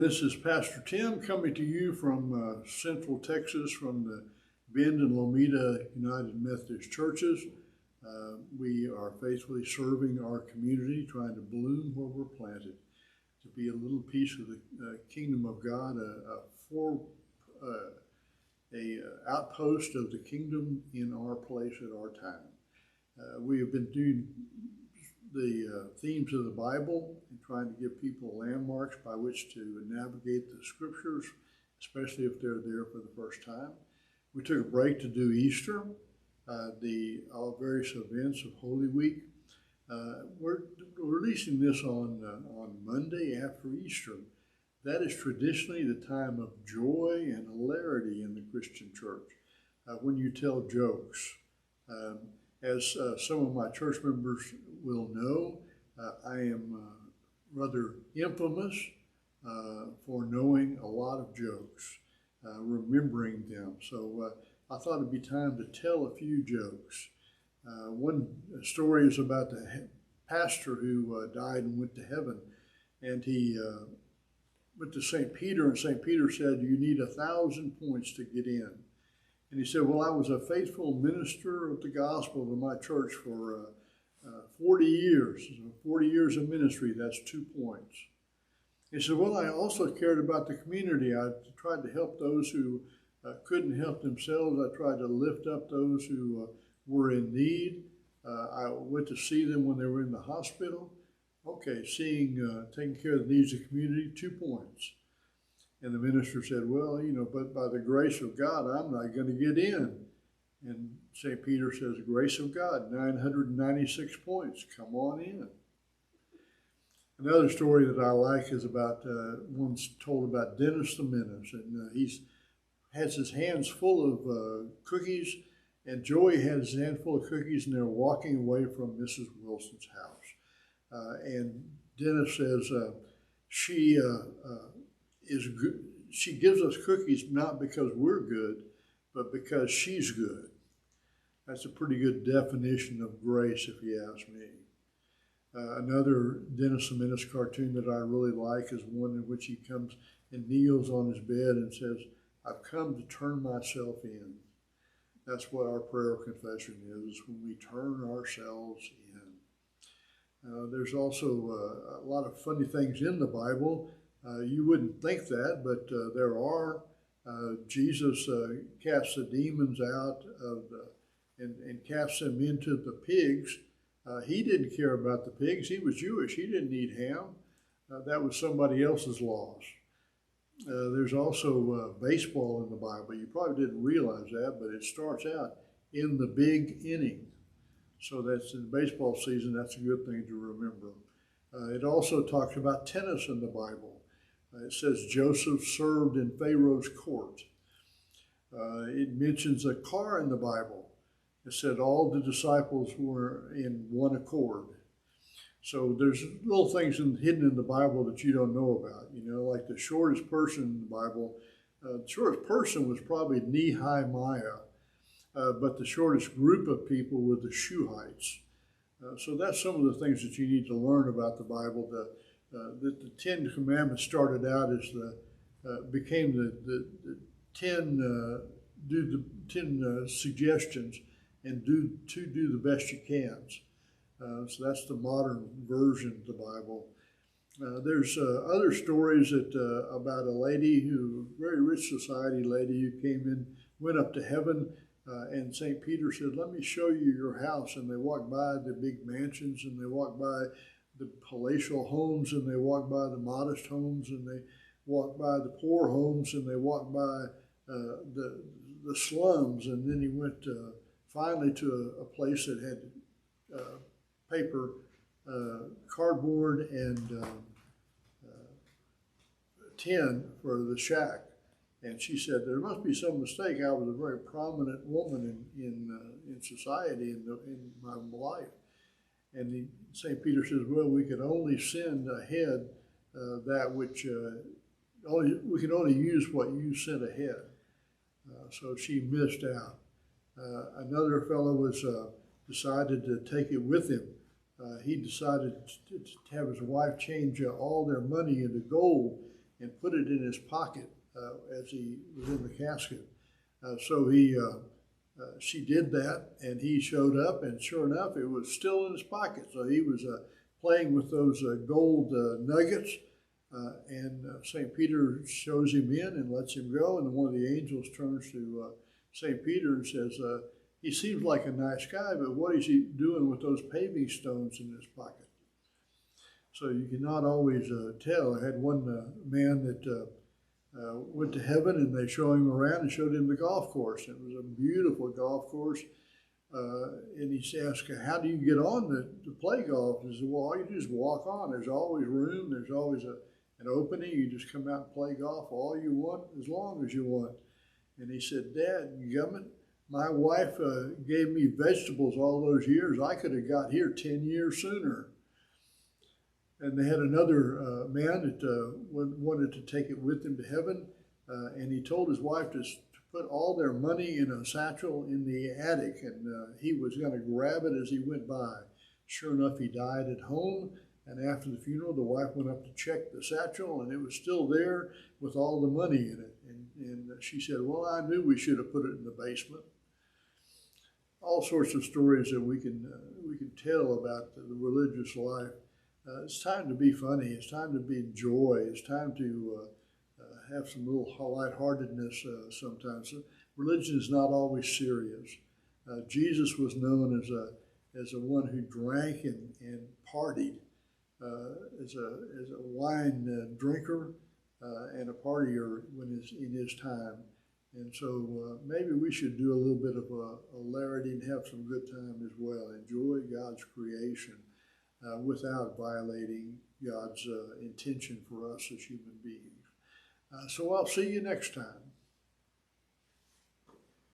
This is Pastor Tim coming to you from Central Texas from the Bend and Lomita United Methodist Churches. We are faithfully serving our community, trying to bloom where we're planted, to be a little piece of the kingdom of God, a outpost of the kingdom in our place at our time. We have been doing the themes of the Bible and trying to give people landmarks by which to navigate the scriptures, especially if they're there for the first time. We took a break to do Easter, all various events of Holy Week. We're releasing this on Monday after Easter. That is traditionally the time of joy and hilarity in the Christian church, when you tell jokes. As some of my church members will know, I am rather infamous for knowing a lot of jokes, remembering them. So I thought it'd be time to tell a few jokes. One story is about the pastor who died and went to heaven, and he went to St. Peter, and St. Peter said, "You need 1,000 points to get in." And he said, "Well, I was a faithful minister of the gospel to my church for 40 years. 40 years of ministry, that's 2 points." He said, "Well, I also cared about the community. I tried to help those who couldn't help themselves. I tried to lift up those who were in need. I went to see them when they were in the hospital." Okay, taking care of the needs of the community, 2 points. And the minister said, "Well, but by the grace of God, I'm not going to get in." And St. Peter says, "Grace of God, 996 points. Come on in." Another story that I like is about one's told about Dennis the Menace, and he has his hands full of cookies, and Joey has his hand full of cookies, and they're walking away from Mrs. Wilson's house. And Dennis says she is good. She gives us cookies not because we're good, but because she's good. That's a pretty good definition of grace, if you ask me. Another Dennis the Menace cartoon that I really like is one in which he comes and kneels on his bed and says, "I've come to turn myself in." That's what our prayer of confession is, when we turn ourselves in. There's also a lot of funny things in the Bible. You wouldn't think that, but there are. Jesus casts the demons out and casts them into the pigs. He didn't care about the pigs. He was Jewish. He didn't eat ham. That was somebody else's laws. There's also baseball in the Bible. You probably didn't realize that, but it starts out in the big inning. So that's in baseball season. That's a good thing to remember. It also talks about tennis in the Bible. It says Joseph served in Pharaoh's court. It mentions a car in the Bible. It said all the disciples were in one accord. So there's little things hidden in the Bible that you don't know about. Like the shortest person in the Bible. The shortest person was probably Nehemiah, but the shortest group of people were the Shuhites. So that's some of the things that you need to learn about the Bible. That the 10 Commandments started out as became the 10 suggestions, and do the best you can. So that's the modern version of the Bible. There's other stories about a lady very rich society lady who went up to heaven, and St. Peter said, "Let me show you your house." And they walked by the big mansions, and they walked by the palatial homes, and they walked by the modest homes, and they walked by the poor homes, and they walked by the slums. And then he went finally to a place that had paper, cardboard, and tin for the shack. And she said, "There must be some mistake. I was a very prominent woman in society in my life." And St. Peter says, "Well, we could only send ahead that which we can only use what you sent ahead." So she missed out. Another fellow decided to take it with him. He decided to have his wife change all their money into gold and put it in his pocket as he was in the casket. She did that, and he showed up, and sure enough, it was still in his pocket. So he was playing with those gold nuggets, and St. Peter shows him in and lets him go, and one of the angels turns to St. Peter and says, he seems like a nice guy, but what is he doing with those paving stones in his pocket? So you cannot always tell. I had one man that went to heaven, and they showed him around and showed him the golf course. It was a beautiful golf course. And he asked, how do you get on to play golf? He said, well, all you do is walk on. There's always room. There's always an opening. You just come out and play golf all you want, as long as you want. And he said, Dad, gummit, my wife gave me vegetables all those years. I could have got here 10 years sooner. And they had another man that wanted to take it with him to heaven. And he told his wife to put all their money in a satchel in the attic, and he was going to grab it as he went by. Sure enough, he died at home, and after the funeral, the wife went up to check the satchel, and it was still there with all the money in it. And she said, well, I knew we should have put it in the basement. All sorts of stories that we can tell about the religious life. It's time to be funny. It's time to be in joy. It's time to have some little lightheartedness sometimes. Religion is not always serious. Jesus was known as a one who drank and partied, as a wine drinker and a partier in his time. And so maybe we should do a little bit of a hilarity and have some good time as well. Enjoy God's creation without violating God's intention for us as human beings. So I'll see you next time.